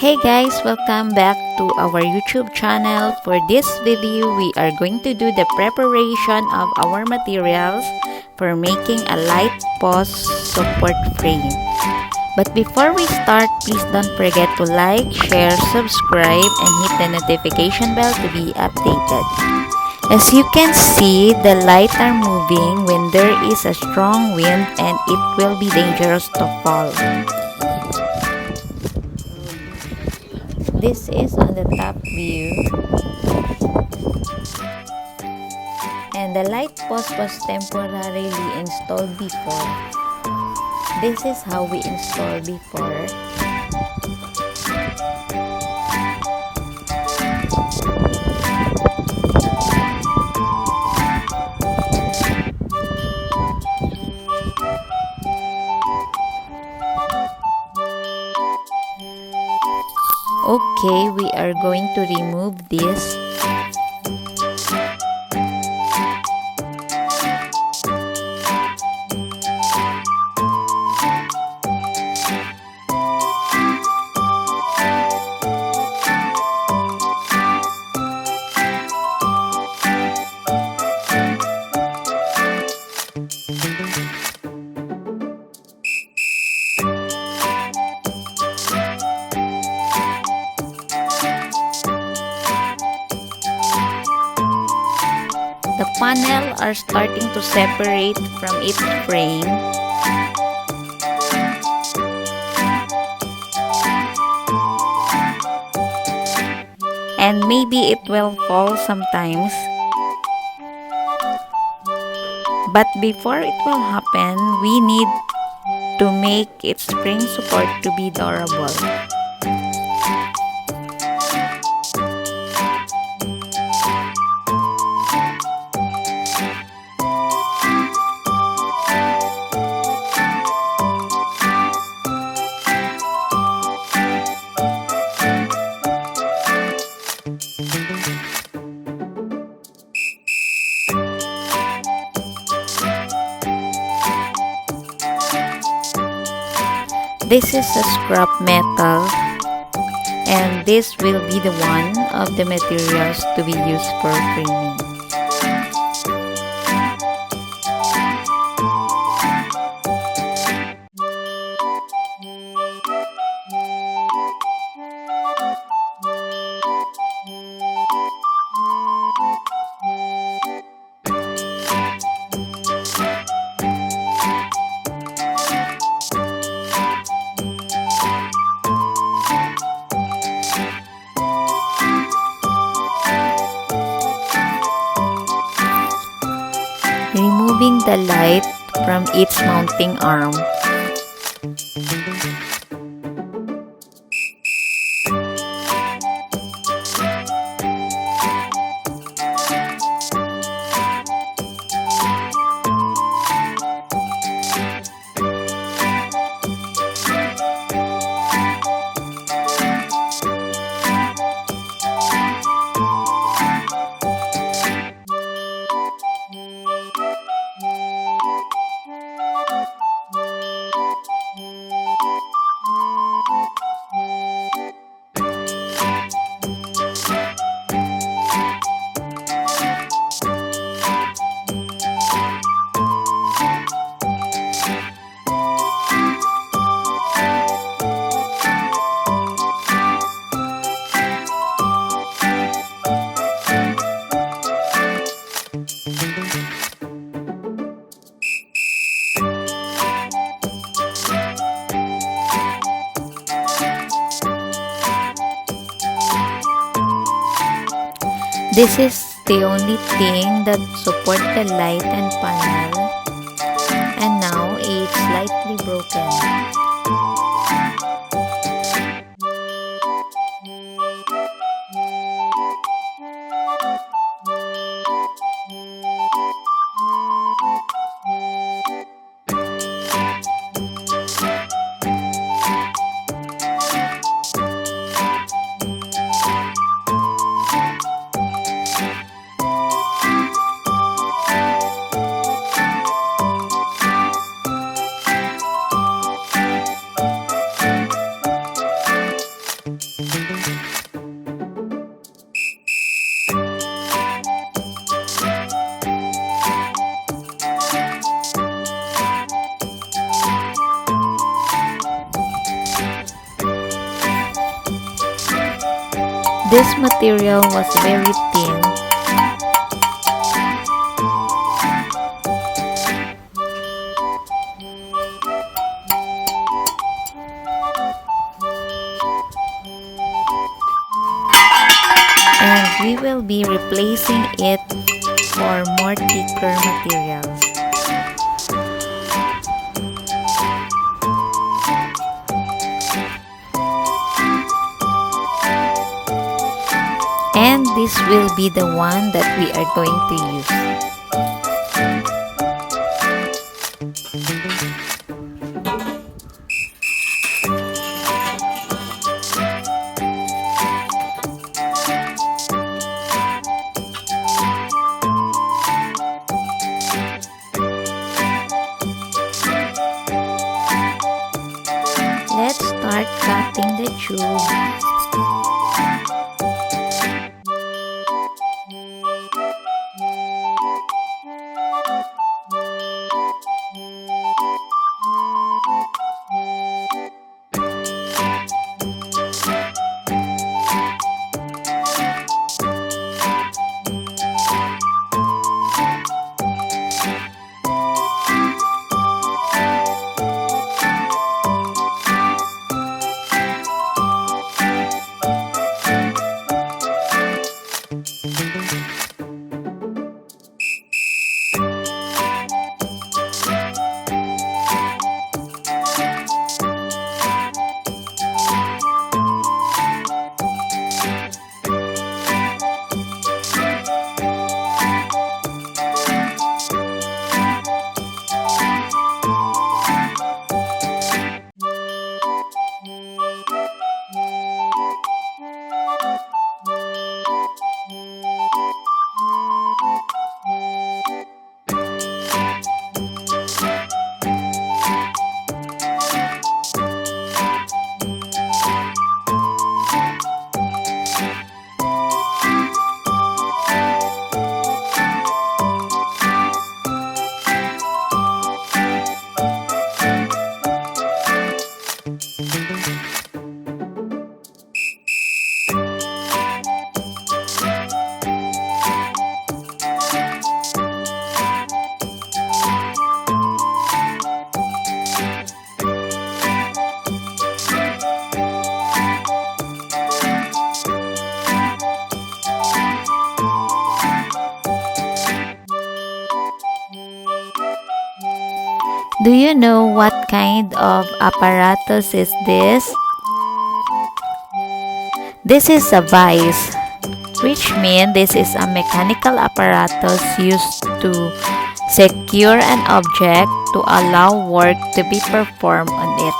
Hey guys, welcome back to our YouTube channel. For this video, we are going to do the preparation of our materials for making a light post support frame. But before we start, please don't forget to like, share, subscribe, and hit the notification bell to be updated. As you can see, the lights are moving when there is a strong wind and it will be dangerous to fall. This is on the top view, and the light post was temporarily installed before. This is how we installed before. Okay, we are going to remove this. The panel are starting to separate from its frame. And maybe it will fall sometimes. But before it will happen, we need to make its spring support to be durable. This is a scrap metal, and this will be the one of the materials to be used for framing. Removing the light from its mounting arm. This is the only thing that support the light and panel, and now it's slightly broken. this material was very thin. And we will be replacing it for more thicker material. And this will be the one that we are going to use. Let's start cutting the tube. Do you know what kind of apparatus is this? This is a vice, which means this is a mechanical apparatus used to secure an object to allow work to be performed on it.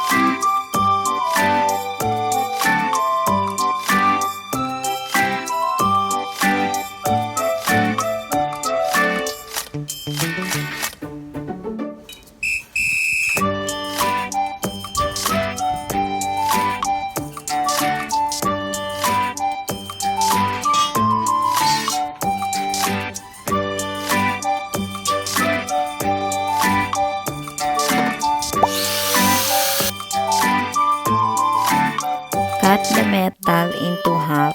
Cut the metal into half.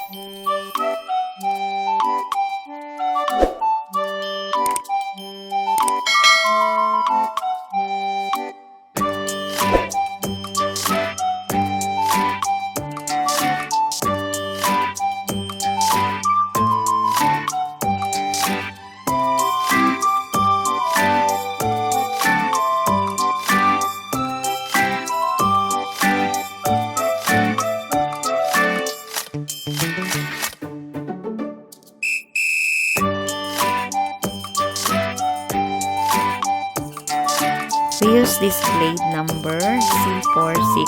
We use this blade number C46.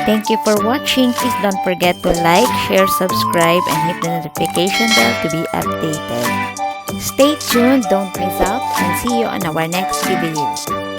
Thank you for watching. Please don't forget to like, share, subscribe, and hit the notification bell to be updated. Stay tuned, don't miss out, and see you on our next video.